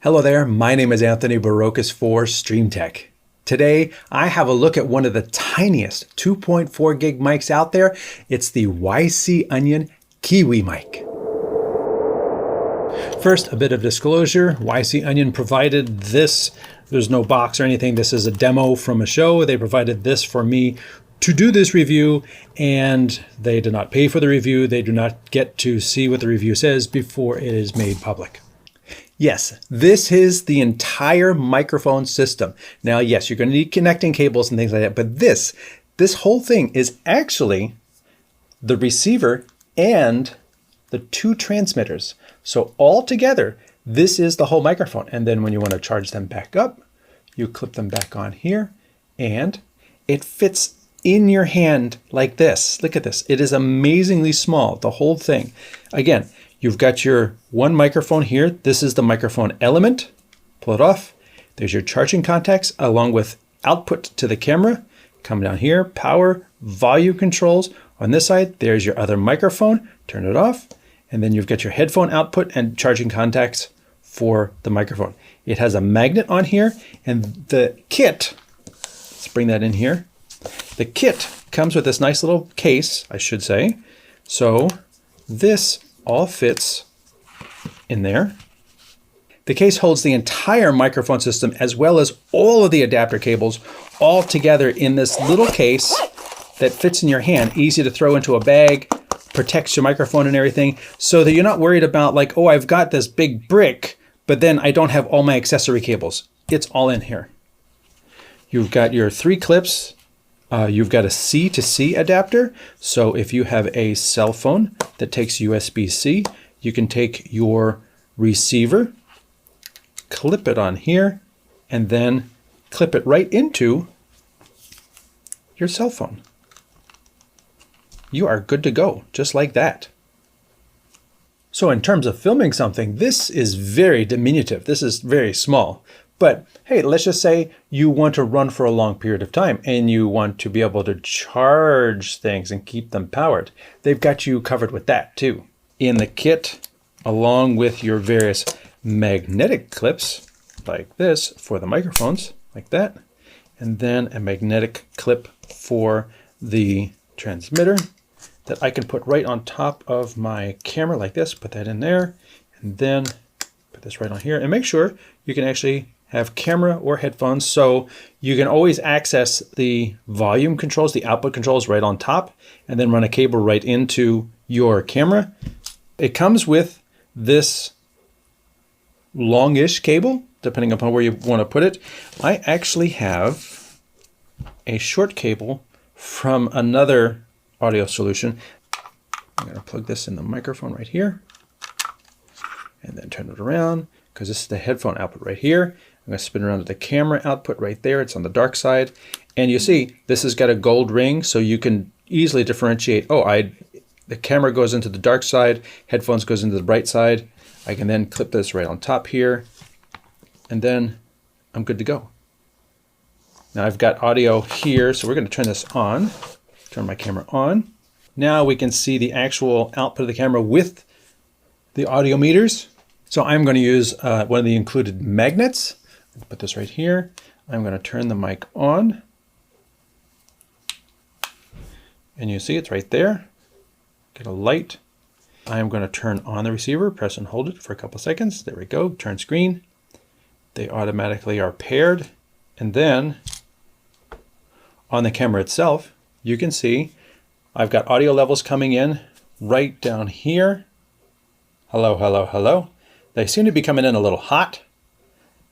Hello there, my name is Anthony Barocas for StreamTEK. Today, I have a look at one of the tiniest 2.4 gig mics out there. It's the YC Onion KIWI Mic. First, a bit of disclosure. YC Onion provided this. There's no box or anything. This is a demo from a show. They provided this for me to do this review, and they did not pay for the review. They do not get to see what the review says before it is made public. Yes, this is the entire microphone system. Now, yes, you're going to need connecting cables and things like that, but this whole thing is actually the receiver and the two transmitters. So all together, this is the whole microphone. And then when you want to charge them back up, you clip them back on here, and it fits in your hand like this. Look at this. It is amazingly small, the whole thing. Again, you've got your one microphone here. This is the microphone element. Pull it off. There's your charging contacts along with output to the camera. Come down here, power, volume controls. On this side, there's your other microphone. Turn it off. And then you've got your headphone output and charging contacts for the microphone. It has a magnet on here, and the kit, let's bring that in here. The kit comes with this nice little case, I should say. So this all fits in there. The case holds the entire microphone system as well as all of the adapter cables all together in this little case that fits in your hand, easy to throw into a bag, protects your microphone and everything, so that you're not worried about like, oh, I've got this big brick, but then I don't have all my accessory cables. It's all in here. You've got your three clips. You've got a C to C adapter. So if you have a cell phone that takes USB-C, you can take your receiver, clip it on here, and then clip it right into your cell phone. You are good to go, just like that. So in terms of filming something, this is very diminutive. This is very small. But hey, let's just say you want to run for a long period of time and you want to be able to charge things and keep them powered. They've got you covered with that too. In the kit, along with your various magnetic clips like this for the microphones, like that, and then a magnetic clip for the transmitter that I can put right on top of my camera like this, put that in there, and then put this right on here, and make sure you can actually have camera or headphones, so you can always access the volume controls, the output controls right on top, and then run a cable right into your camera. It comes with this longish cable, depending upon where you want to put it. I actually have a short cable from another audio solution. I'm going to plug this in the microphone right here, and then turn it around, because this is the headphone output right here. I'm going to spin around to the camera output right there. It's on the dark side. And you see, this has got a gold ring, so you can easily differentiate. Oh, the camera goes into the dark side, headphones goes into the bright side. I can then clip this right on top here, and then I'm good to go. Now I've got audio here, so we're going to turn this on. Turn my camera on. Now we can see the actual output of the camera with the audio meters. So I'm going to use one of the included magnets. Put this right here. I'm going to turn the mic on. And you see it's right there. Get a light. I'm going to turn on the receiver, press and hold it for a couple seconds. There we go, turn screen. They automatically are paired. And then on the camera itself, you can see I've got audio levels coming in right down here. Hello, hello, hello. They seem to be coming in a little hot,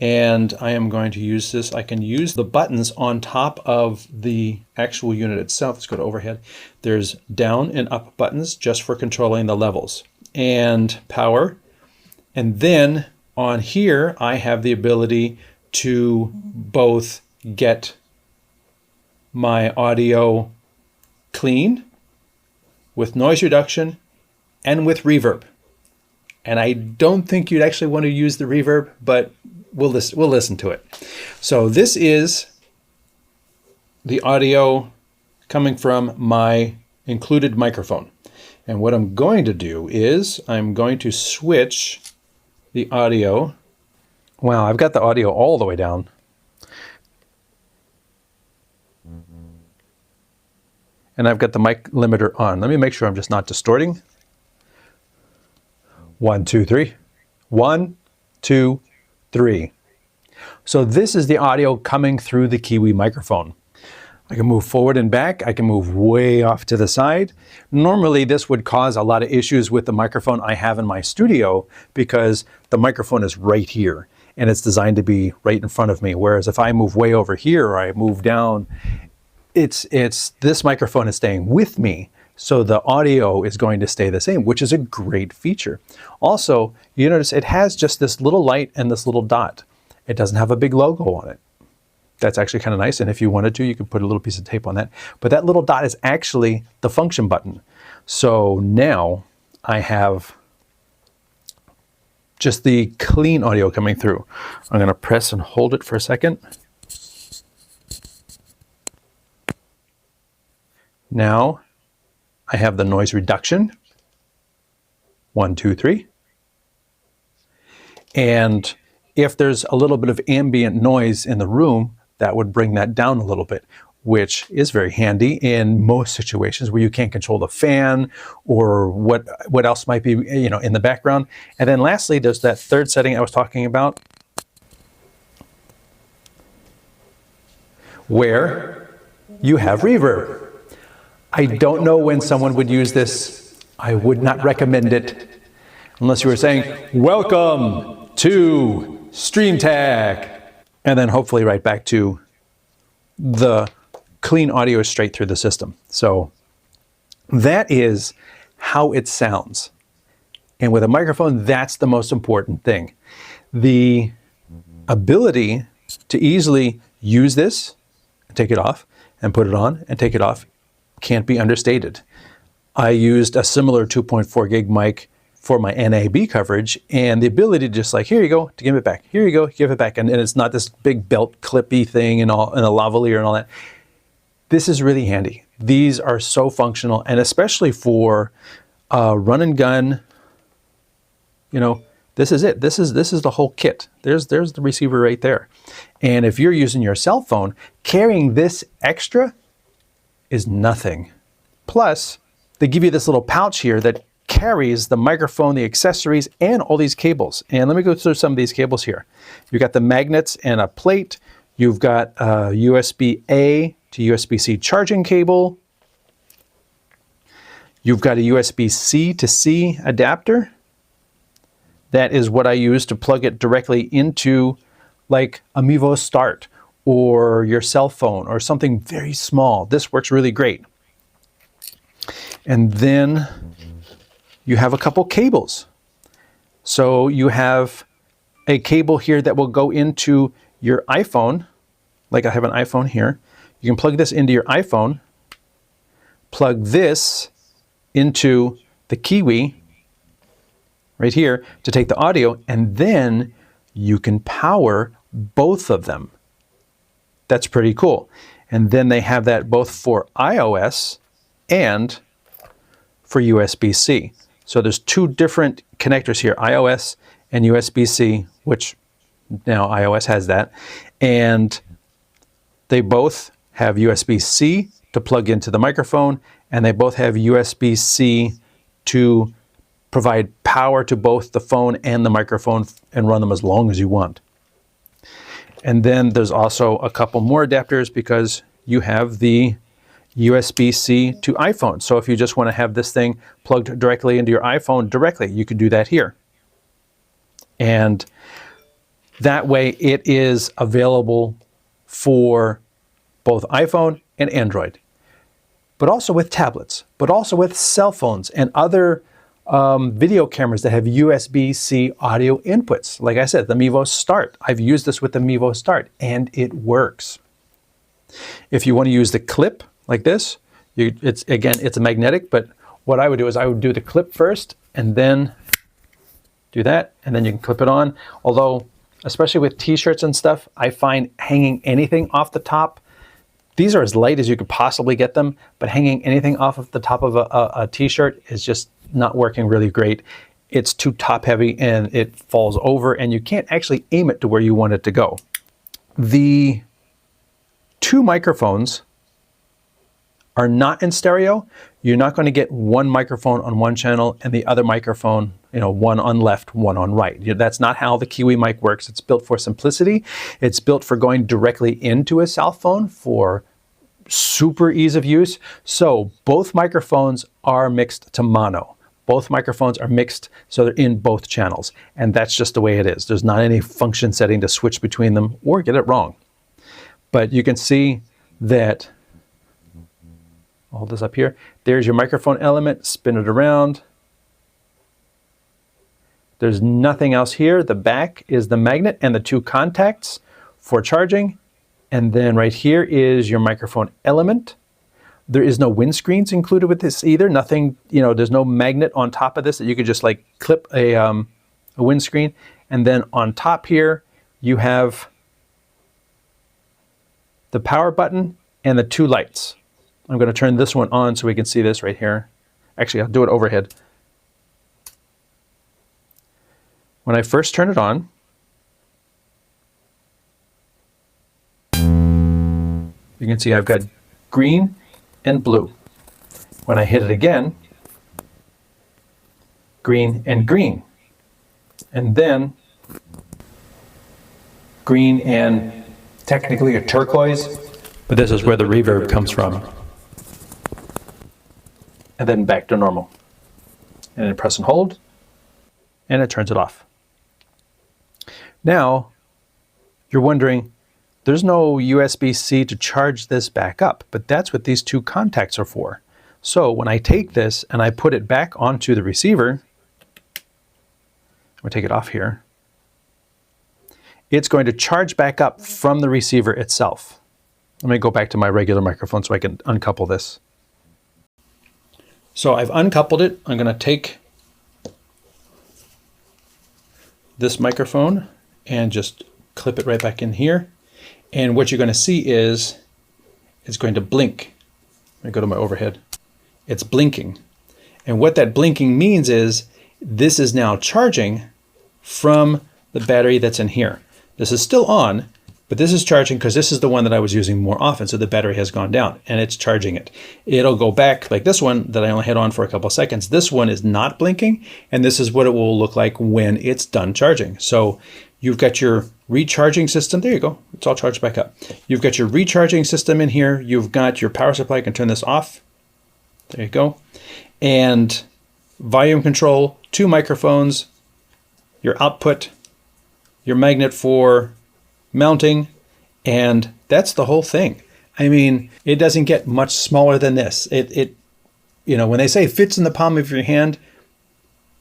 and I am going to use this. I can use the buttons on top of the actual unit itself. Let's go to overhead. There's down and up buttons just for controlling the levels and power. And then on here, I have the ability to both get my audio clean with noise reduction and with reverb. And I don't think you'd actually want to use the reverb, but we'll listen to it. So this is the audio coming from my included microphone. And what I'm going to do is I'm going to switch the audio Wow, I've got the audio all the way down. And I've got the mic limiter on. Let me make sure I'm just not distorting. 1, 2, 3. 1, 2, 3. So this is the audio coming through the KIWI microphone. I can move forward and back. I can move way off to the side. Normally this would cause a lot of issues with the microphone I have in my studio because the microphone is right here and it's designed to be right in front of me. Whereas if I move way over here or I move down, this microphone is staying with me. So the audio is going to stay the same, which is a great feature. Also, you notice it has just this little light and this little dot. It doesn't have a big logo on it. That's actually kind of nice, and if you wanted to, you could put a little piece of tape on that. But that little dot is actually the function button. So now I have just the clean audio coming through. I'm going to press and hold it for a second. Now I have the noise reduction. 1, 2, 3. And if there's a little bit of ambient noise in the room, that would bring that down a little bit, which is very handy in most situations where you can't control the fan or what else might be, you know, in the background. And then lastly, there's that third setting I was talking about, where you have reverb. I don't know when someone would use this. I would not recommend it unless you were saying, welcome to StreamTEK, and then hopefully right back to the clean audio straight through the system. So that is how it sounds. And with a microphone, that's the most important thing. The ability to easily use this, take it off, and put it on, and take it off, can't be understated. I used a similar 2.4 gig mic for my NAB coverage, and the ability to just like, here you go, to give it back, here you go, give it back, and it's not this big belt clippy thing and a lavalier and all that. This is really handy. These are so functional, and especially for run and gun, you know, this is it. This is the whole kit. There's the receiver right there. And if you're using your cell phone, carrying this extra is nothing. Plus, they give you this little pouch here that carries the microphone, the accessories, and all these cables. And let me go through some of these cables here. You've got the magnets and a plate. You've got a USB-A to USB-C charging cable. You've got a USB-C to C adapter. That is what I use to plug it directly into like a Mevo Start or your cell phone or something very small. This works really great. And then you have a couple cables. So you have a cable here that will go into your iPhone. Like I have an iPhone here. You can plug this into your iPhone, plug this into the KIWI right here to take the audio, and then you can power both of them. That's pretty cool. And then they have that both for iOS and for USB-C. So there's two different connectors here, iOS and USB-C, which now iOS has that. And they both have USB-C to plug into the microphone, and they both have USB-C to provide power to both the phone and the microphone and run them as long as you want. And then there's also a couple more adapters because you have the USB-C to iPhone. So if you just want to have this thing plugged directly into your iPhone directly, you could do that here. And that way it is available for both iPhone and Android, but also with tablets, but also with cell phones and other video cameras that have USB-C audio inputs. Like I said, the Mevo Start. I've used this with the Mevo Start and it works. If you want to use the clip like this, it's a magnetic, but what I would do is I would do the clip first and then do that, and then you can clip it on. Although, especially with t-shirts and stuff, I find hanging anything off the top, these are as light as you could possibly get them, but hanging anything off of the top of a t-shirt is just not working really great. it's too top heavy and it falls over and you can't actually aim it to where you want it to go. The two microphones are not in stereo. You're not going to get one microphone on one channel and the other microphone, one on left, one on right. That's not how the KIWI mic works. It's built for simplicity. It's built for going directly into a cell phone for super ease of use. So both microphones are mixed to mono. Both microphones are mixed so they're in both channels. And that's just the way it is. There's not any function setting to switch between them or get it wrong. But you can see that, I'll hold this up here. There's your microphone element, spin it around. There's nothing else here. The back is the magnet and the two contacts for charging. And then right here is your microphone element. There is no windscreens included with this either. Nothing, there's no magnet on top of this that you could just like clip a windscreen. And then on top here, you have the power button and the two lights. I'm going to turn this one on so we can see this right here. Actually, I'll do it overhead. When I first turn it on, you can see I've got green and blue. When I hit it again, green and green. And then green and technically a turquoise, but this is where the reverb comes from. And then back to normal. And then press and hold, and it turns it off. Now, you're wondering, there's no USB-C to charge this back up, but that's what these two contacts are for. So when I take this and I put it back onto the receiver, I'm going to take it off here, it's going to charge back up from the receiver itself. Let me go back to my regular microphone so I can uncouple this. So I've uncoupled it. I'm going to take this microphone and just clip it right back in here. And what you're going to see is it's going to blink. Let me go to my overhead. It's blinking. And what that blinking means is this is now charging from the battery that's in here. This is still on, but this is charging because this is the one that I was using more often. So the battery has gone down and it's charging it. It'll go back like this one that I only had on for a couple of seconds. This one is not blinking. And this is what it will look like when it's done charging. So you've got your recharging system. There you go. It's all charged back up. You've got your recharging system in here. You've got your power supply. I can turn this off. There you go. And volume control, two microphones, your output, your magnet for mounting, and that's the whole thing. I mean, it doesn't get much smaller than this. When they say fits in the palm of your hand,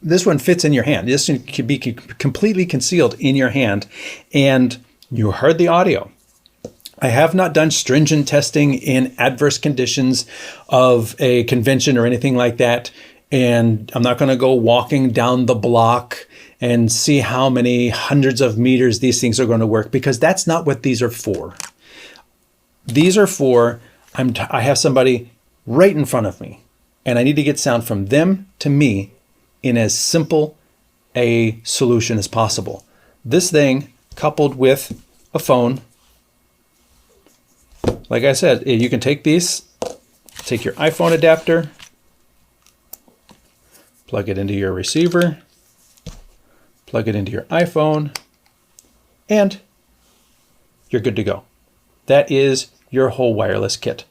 this one fits in your hand. This can be completely concealed in your hand, and you heard the audio. I have not done stringent testing in adverse conditions of a convention or anything like that, and I'm not going to go walking down the block and see how many hundreds of meters these things are going to work, because that's not what these are for. These are for, I have somebody right in front of me, and I need to get sound from them to me in as simple a solution as possible. This thing, coupled with a phone, like I said, you can take these, take your iPhone adapter, plug it into your receiver, plug it into your iPhone, and you're good to go. That is your whole wireless kit.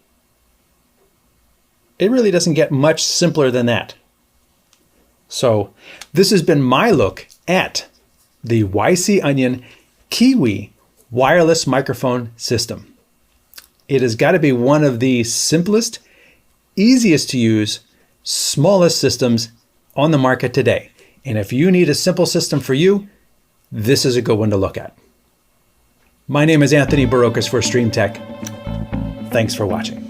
It really doesn't get much simpler than that. So this has been my look at the YC Onion KIWI wireless microphone system. It has got to be one of the simplest, easiest to use, smallest systems on the market today. And if you need a simple system for you, this is a good one to look at. My name is Anthony Barocas for StreamTEK. Thanks for watching.